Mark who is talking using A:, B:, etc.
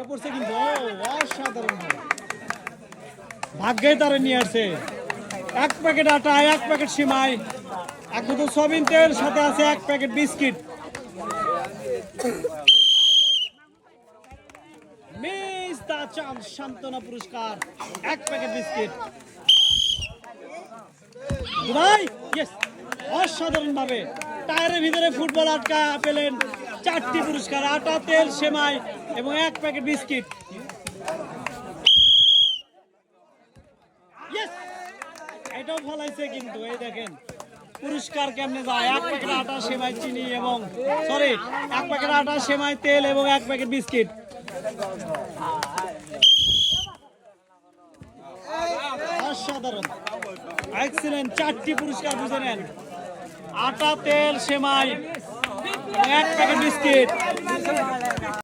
A: এটা পড়ছে কিন্তু অসাধারণ ভাগ্যে তারা নিয়ে আসছে। 1 প্যাকেট আটা, 1 প্যাকেট সিমাই, 1 বোতল সয়াবিন তেল, সাথে আছে 1 প্যাকেট বিস্কিট। মিস দা চান্স সান্ত্বনা পুরস্কার 1 প্যাকেট বিস্কিট। ভাই ইয়েস, অসাধারণ ভাবে টায়ারের ভিতরে ফুটবল আটকা পেলেন 4টি পুরস্কার, আটা, তেল, সেমাই এবং 1 প্যাকেট বিস্কিট। এটাও ফলাইছে কিন্তু, এই দেখেন পুরস্কার কেমনে যায়। 1 প্যাকেট আটা, সেমাই, চিনি এবং 1 প্যাকেট আটা, সেমাই, তেল এবং 1 প্যাকেট বিস্কিট। অসাধারণ, এক্সিলেন্ট, 4টি পুরস্কার বুঝে নেন। আটা, তেল, সেমাই, 1 প্যাকেট বিস্কিট।